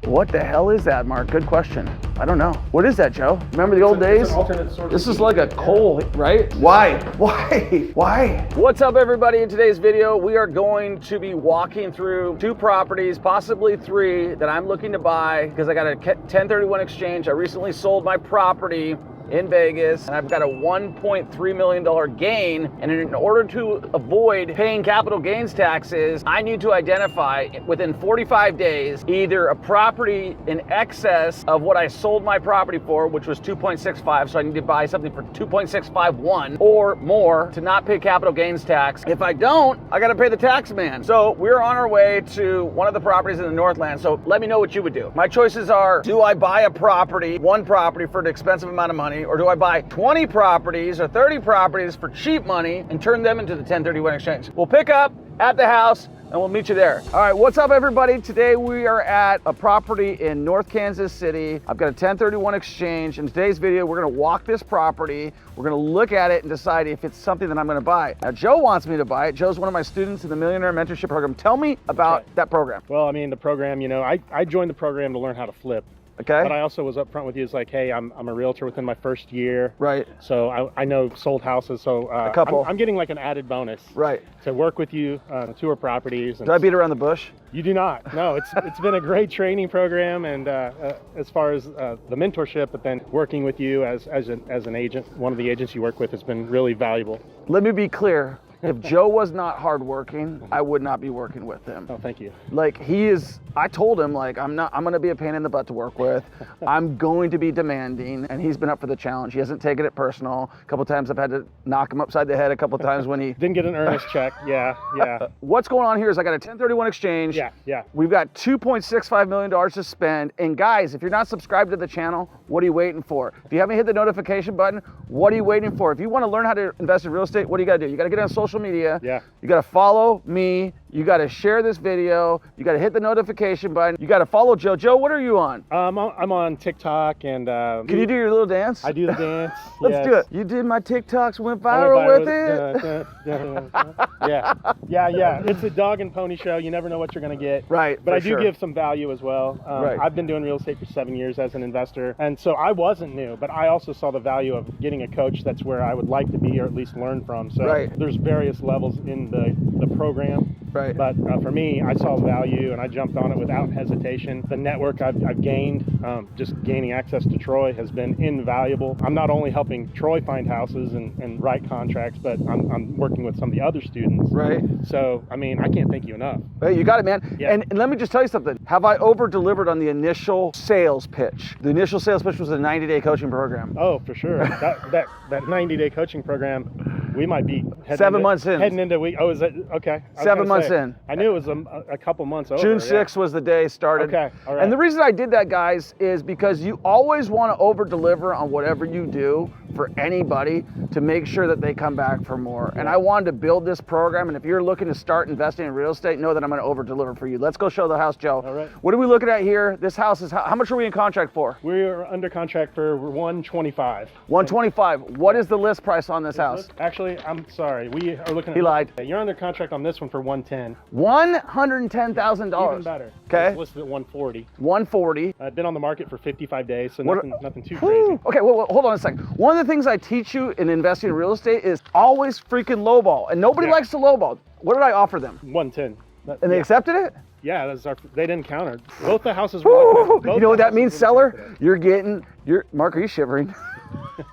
What the hell is that, Mark? Good question. I don't know. What is that, Joe? Remember the old days? It's an alternate source. This is like a coal, right? Why? What's up, everybody? In today's video, we are going to be walking through 2 properties, possibly 3, that I'm looking to buy because I got a 1031 exchange. I recently sold my property in Vegas, and I've got a $1.3 million gain. And in order to avoid paying capital gains taxes, I need to identify within 45 days either a property in excess of what I sold my property for, which was 2.65. So I need to buy something for 2.651 or more to not pay capital gains tax. If I don't, I got to pay the tax man. So we're on our way to one of the properties in the Northland. So let me know what you would do. My choices are: do I buy a property, one property, for an expensive amount of money? Or do I buy 20 properties or 30 properties for cheap money and turn them into the 1031 exchange? We'll pick up at the house and we'll meet you there. All right, what's up, everybody? Today we are at a property in North Kansas City. I've got a 1031 exchange. In today's video, we're gonna walk this property. We're gonna look at it and decide if it's something that I'm gonna buy. Now, Joe wants me to buy it. Joe's one of my students in the Millionaire Mentorship Program. Tell me about that program. Well, I mean, the program, you know, I joined the program to learn how to flip. Okay. But I also was upfront with you. It's like, hey, I'm a realtor within my first year. Right. So I know sold houses. So a couple. I'm getting like an added bonus. Right. To work with you, tour properties. And do I beat around the bush? You do not. No, it's been a great training program, and as far as the mentorship, but then working with you as an agent, one of the agents you work with, has been really valuable. Let me be clear. If Joe was not hardworking, I would not be working with him. Oh, thank you. Like, he is, I told him, like, I'm gonna be a pain in the butt to work with. I'm going to be demanding, and he's been up for the challenge. He hasn't taken it personal. A couple times I've had to knock him upside the head a couple times when he... Didn't get an earnest check, yeah. What's going on here is I got a 1031 exchange. Yeah. We've got $2.65 million to spend. And guys, if you're not subscribed to the channel, what are you waiting for? If you haven't hit the notification button, what are you waiting for? If you wanna learn how to invest in real estate, what do you gotta do? You gotta get on social media. Yeah. You gotta follow me. You gotta share this video. You gotta hit the notification button. You gotta follow Joe. Joe, what are you on? I'm on TikTok and... Can you do your little dance? I do the dance. Let's do it. You did my TikToks, went viral with it. Yeah. It's a dog and pony show. You never know what you're gonna get. Right. But I do give some value as well. Right. I've been doing real estate for 7 years as an investor, and so I wasn't new, but I also saw the value of getting a coach that's where I would like to be, or at least learn from. So there's various levels in the program. Right. But for me, I saw value and I jumped on it without hesitation. The network I've gained, just gaining access to Troy, has been invaluable. I'm not only helping Troy find houses and write contracts, but I'm working with some of the other students. Right. So, I mean, I can't thank you enough. Hey, you got it, man. Yeah. And let me just tell you something. Have I over-delivered on the initial sales pitch? The initial sales pitch was a 90-day coaching program. Oh, for sure. that 90-day coaching program, we might be heading into week. Oh, is it? Okay. 7 months in. I knew it was a couple months over. June 6th was the day started. Okay, all right. And the reason I did that, guys, is because you always want to over-deliver on whatever you do for anybody to make sure that they come back for more. And I wanted to build this program, and if you're looking to start investing in real estate, know that I'm going to over-deliver for you. Let's go show the house, Joe. All right. What are we looking at here? This house is, how much are we in contract for? We're under contract for 125. 125. What is the list price on this house? Actually, I'm sorry. We are looking at... He lied. You're under contract on this one for 110. $110,000. Even better. Okay. It's listed at 140. 140. I've been on the market for 55 days, so nothing too crazy. Okay, well, hold on a second. One of the things I teach you in investing in real estate is always freaking lowball, and nobody likes to lowball. What did I offer them? 110. And they accepted it? Yeah, they didn't counter. Both the houses were... You know what that means, seller? Mark, are you shivering?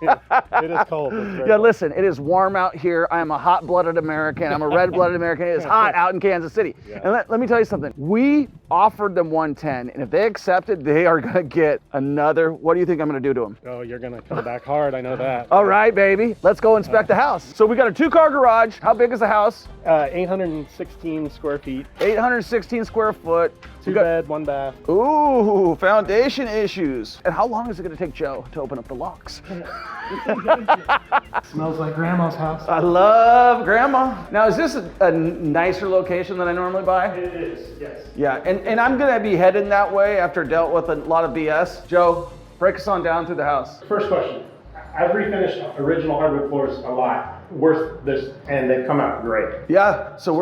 It is cold. Yeah, listen, it is warm out here. I am a hot-blooded American. I'm a red-blooded American. It is hot out in Kansas City. Yeah. And let me tell you something. We offered them 110, and if they accepted, they are going to get another. What do you think I'm going to do to them? Oh, you're going to come back hard. I know that. All right, baby. Let's go inspect the house. So we got a 2-car garage. How big is the house? 816 square feet. 816 square foot. 2 bed, 1 bath. Ooh, foundation issues. And how long is it going to take Joe to open up the locks? Smells like grandma's house. I love grandma. Now, is this a nicer location than I normally buy? It is, yes. Yeah, and I'm going to be heading that way after dealt with a lot of BS. Joe, break us on down through the house. First question. I've refinished original hardwood floors a lot. Worth this, and they've come out great. Yeah, so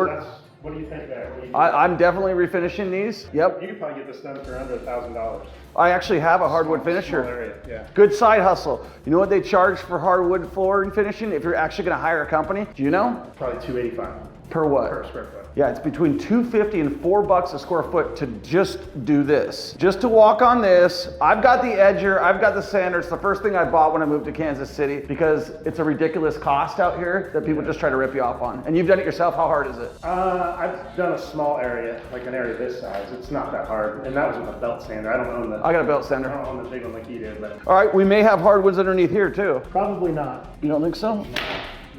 What do you think there? I'm definitely refinishing these. Yep. You could probably get this done for under $1,000. I actually have a hardwood finisher. Area, yeah. Good side hustle. You know what they charge for hardwood flooring finishing if you're actually going to hire a company? Do you know? Probably $285 Per what? per square foot. Yeah, it's between $250 and $4 a square foot to just do this. Just to walk on this. I've got the edger, I've got the sander. It's the first thing I bought when I moved to Kansas City because it's a ridiculous cost out here that people just try to rip you off on. And you've done it yourself. How hard is it? I've done a small area, like an area this size. It's not that hard. And that was with a belt sander. I don't own the I got a belt sander. I don't own the big one like you did, but All right, we may have hardwoods underneath here too. probably not. You don't think so?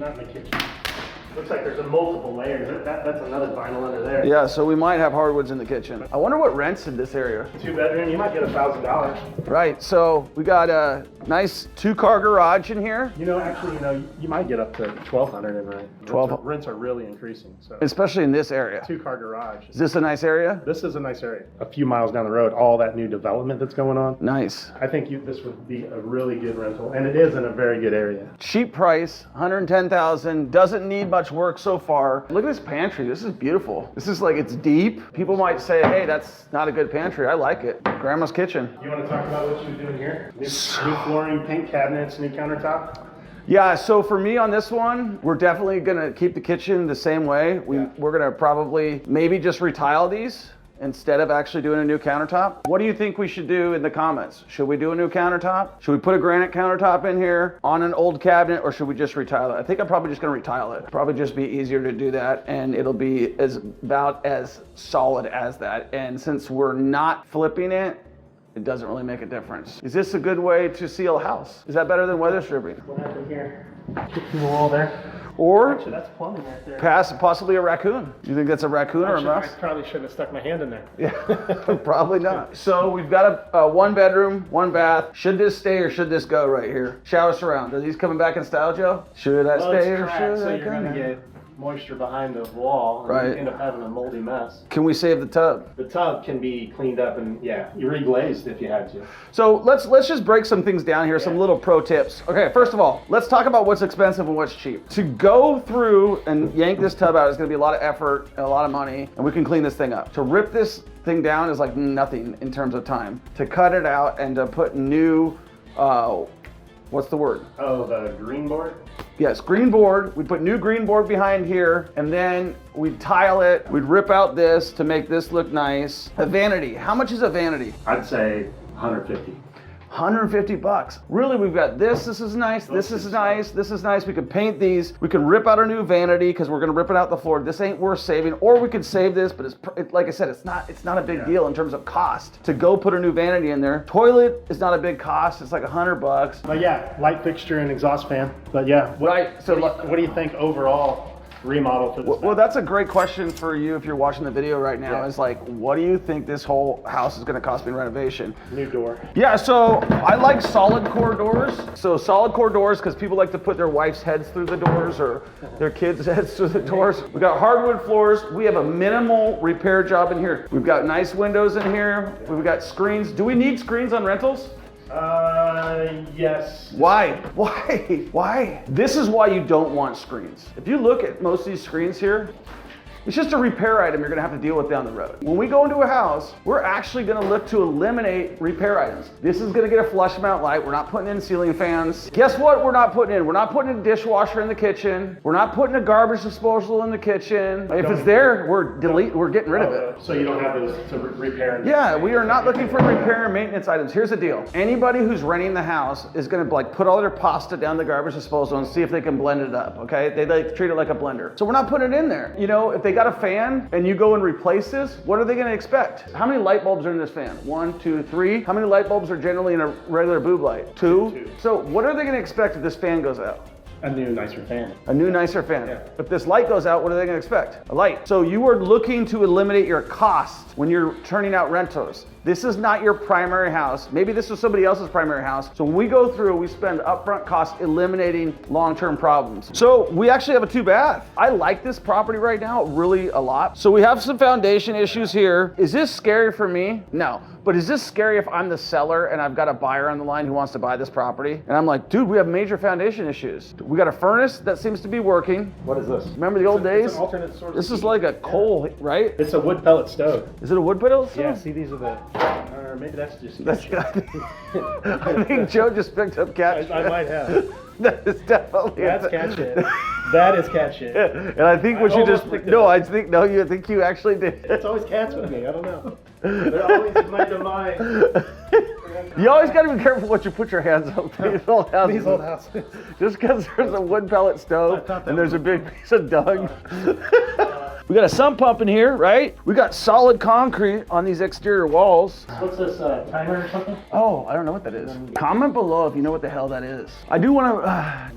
Not in the kitchen. Looks like there's a multiple layers. That's another vinyl under there. Yeah, so we might have hardwoods in the kitchen. I wonder what rents in this area. 2-bedroom, you might get $1,000. Right, so we got a nice 2-car garage in here. Actually, you might get up to $1,200 in rent. Rents are really increasing. So Especially in this area. 2-car garage. Is this a nice area? This is a nice area. A few miles down the road, all that new development that's going on. Nice. I think this would be a really good rental, and it is in a very good area. Cheap price, $110,000, doesn't need much work so far. Look at this pantry, this is beautiful. This is like, it's deep. People might say, hey, that's not a good pantry. I like it. Grandma's kitchen. You want to talk about what you're doing here? New flooring, pink cabinets, new countertop? Yeah, so for me on this one, we're definitely gonna keep the kitchen the same way. We're gonna probably maybe just retile these instead of actually doing a new countertop. What do you think we should do in the comments? Should we do a new countertop? Should we put a granite countertop in here on an old cabinet, or should we just retile it? I think I'm probably just gonna retile it. Probably just be easier to do that, and it'll be about as solid as that. And since we're not flipping it, it doesn't really make a difference. Is this a good way to seal a house? Is that better than weather stripping? What happened here? Fixing the wall there. Or Actually, that's plumbing right there. possibly a raccoon. You think that's a raccoon or a mouse? I probably shouldn't have stuck my hand in there. Yeah, probably not. So we've got a 1-bedroom, 1-bath. Should this stay or should this go right here? Shower surround. Are these coming back in style, Joe? Should I stay or should so I you're go? going to get moisture behind the wall and Right. you end up having a moldy mess. Can we save the tub? The tub can be cleaned up and you reglazed if you had to. So let's just break some things down here, some little pro tips. Okay, first of all, let's talk about what's expensive and what's cheap. To go through and yank this tub out is gonna be a lot of effort and a lot of money, and we can clean this thing up. To rip this thing down is like nothing in terms of time. To cut it out and to put new, what's the word? Oh, the green board? Yes, green board. We'd put new green board behind here, and then we'd tile it. We'd rip out this to make this look nice. A vanity. How much is a vanity? I'd say 150. $150. Really, we've got this. This is nice. This is nice. This is nice. We could paint these. We can rip out a new vanity because we're gonna rip it out the floor. This ain't worth saving. Or we could save this, but like I said, it's not a big deal in terms of cost to go put a new vanity in there. Toilet is not a big cost. It's like $100. But yeah, light fixture and exhaust fan. But yeah, what do you think overall? Remodel for this. Well, that's a great question for you if you're watching the video right now. Yeah. Is like, what do you think this whole house is going to cost me in renovation? New door. Yeah, so I like solid core doors. So solid core doors because people like to put their wife's heads through the doors or their kids' heads through the doors. We got hardwood floors. We have a minimal repair job in here. We've got nice windows in here. We've got screens. Do we need screens on rentals? Yes. Why? Why? This is why you don't want screens. If you look at most of these screens here, it's just a repair item you're gonna have to deal with down the road. When we go into a house, we're actually gonna look to eliminate repair items. This is gonna get a flush mount light. We're not putting in ceiling fans. Guess what we're not putting in? We're not putting a dishwasher in the kitchen. We're not putting a garbage disposal in the kitchen. If it's there, we're getting rid of it. So you don't have those to repair? Yeah, we are not looking for repair and maintenance items. Here's the deal. Anybody who's renting the house is gonna like put all their pasta down the garbage disposal and see if they can blend it up, okay? They like treat it like a blender. So we're not putting it in there. You know, if they got a fan and you go and replace this, what are they gonna expect? How many light bulbs are in this fan? 1, 2, 3. How many light bulbs are generally in a regular boob light? 2. So what are they gonna expect if this fan goes out? A new, nicer fan. A new, nicer fan. Yeah. If this light goes out, what are they gonna expect? A light. So you are looking to eliminate your cost when you're turning out rentals. This is not your primary house. Maybe this was somebody else's primary house. So when we go through, we spend upfront costs eliminating long-term problems. So we actually have a 2-bath. I like this property right now really a lot. So we have some foundation issues here. Is this scary for me? No. But is this scary if I'm the seller and I've got a buyer on the line who wants to buy this property? And I'm like, dude, we have major foundation issues. We got a furnace that seems to be working. What is this? Remember the old days? It's an alternate source. This is like a coal, right? It's a wood pellet stove. Is it a wood pellet stove? Yeah, see, these are the, or maybe that's just. I think Joe just picked up cat shit. I might have. That is definitely. That's cat shit. That is cat shit. And I think what you just, you think you actually did. It's always cats with me, I don't know. They're always in my domain. You always got to be careful what you put your hands on these old houses. These old houses. Just because there's a wood pellet stove and there's a big piece of dung. We got a sump pump in here, right? We got solid concrete on these exterior walls. What's this, timer or something? Oh, I don't know what that is. Comment below if you know what the hell that is. I do want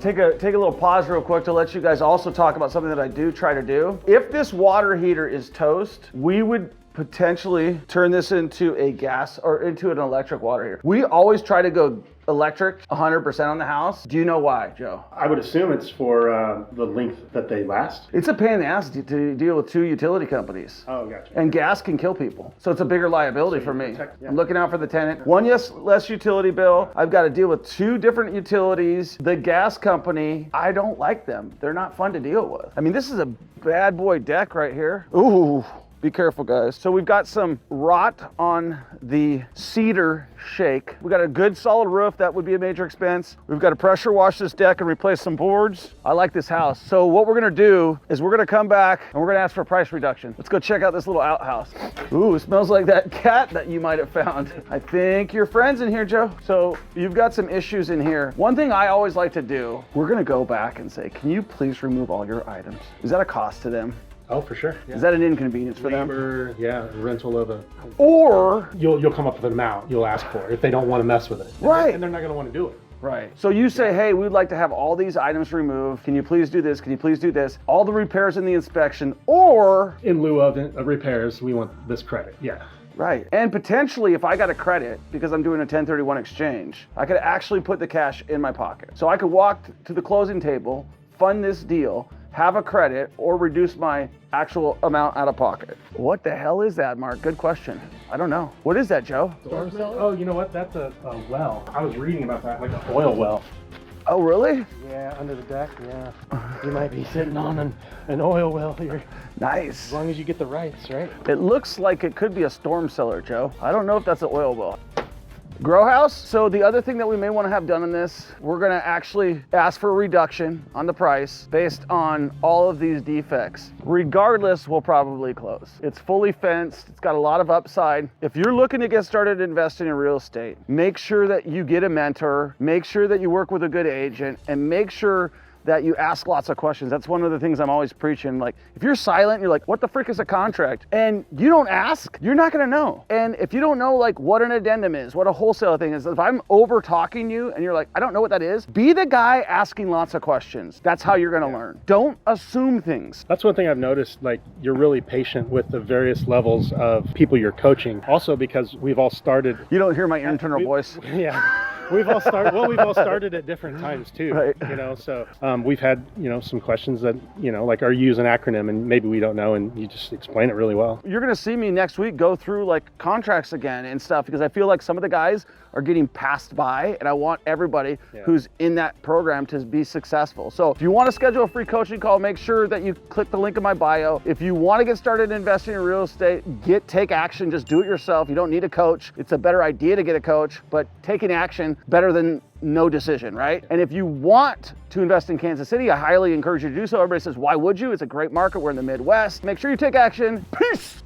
to take a little pause real quick to let you guys also talk about something that I do try to do. If this water heater is toast, we would potentially turn this into a gas or into an electric water heater. We always try to go electric 100% on the house. Do you know why, Joe? I would assume it's for the length that they last. It's a pain in the ass to deal with 2 utility companies. Oh, gotcha. And gas can kill people. So it's a bigger liability for me. Yeah. I'm looking out for the tenant. One less utility bill. I've got to deal with 2 different utilities. The gas company, I don't like them. They're not fun to deal with. I mean, this is a bad boy deck right here. Ooh. Be careful, guys. So we've got some rot on the cedar shake. We got a good solid roof. That would be a major expense. We've got to pressure wash this deck and replace some boards. I like this house. So what we're gonna do is we're gonna come back and we're gonna ask for a price reduction. Let's go check out this little outhouse. Ooh, it smells like that cat that you might have found. I think your friend's in here, Joe. So you've got some issues in here. One thing I always like to do, we're gonna go back and say, can you please remove all your items? Is that a cost to them? Oh, for sure. Yeah. Is that an inconvenience for them? Yeah, rental of a. Or you'll come up with an amount you'll ask for if they don't want to mess with it. Right. And they're not going to want to do it. Right. So you say, hey, we'd like to have all these items removed. Can you please do this? Can you please do this? All the repairs in the inspection, or in lieu of repairs, we want this credit. Yeah. Right. And potentially, if I got a credit because I'm doing a 1031 exchange, I could actually put the cash in my pocket. So I could walk to the closing table, fund this deal, have a credit, or reduce my actual amount out of pocket. What the hell is that, Mark? Good question. I don't know. What is that, Joe? Oh, you know what? That's a well. I was reading about that, like an oil well. Oh, really? Yeah, under the deck, yeah. You might be sitting on an oil well here. Nice. As long as you get the rights, right? It looks like it could be a storm cellar, Joe. I don't know if that's an oil well. Grow house. So the other thing that we may want to have done in this, we're going to actually ask for a reduction on the price based on all of these defects. Regardless, we'll probably close. It's fully fenced. It's got a lot of upside. If you're looking to get started investing in real estate, make sure that you get a mentor, make sure that you work with a good agent, and make sure that you ask lots of questions. That's one of the things I'm always preaching. Like, if you're silent, you're like, what the frick is a contract? And you don't ask, you're not gonna know. And if you don't know like what an addendum is, what a wholesale thing is, if I'm over talking you and you're like, I don't know what that is, be the guy asking lots of questions. That's how you're gonna learn. Don't assume things. That's one thing I've noticed, like you're really patient with the various levels of people you're coaching. Also because we've all started. You don't hear my internal voice. Yeah. We've all started at different times too, right. You know, so we've had, you know, some questions that, you know, like, are you use an acronym and maybe we don't know, and you just explain it really well. You're going to see me next week go through like contracts again and stuff, because I feel like some of the guys are getting passed by, and I want everybody who's in that program to be successful. So if you want to schedule a free coaching call, make sure that you click the link in my bio. If you want to get started investing in real estate, take action, just do it yourself. You don't need a coach. It's a better idea to get a coach, but taking action better than no decision, right? And if you want to invest in Kansas City, I highly encourage you to do so. Everybody says, why would you? It's a great market. We're in the Midwest. Make sure you take action. Peace.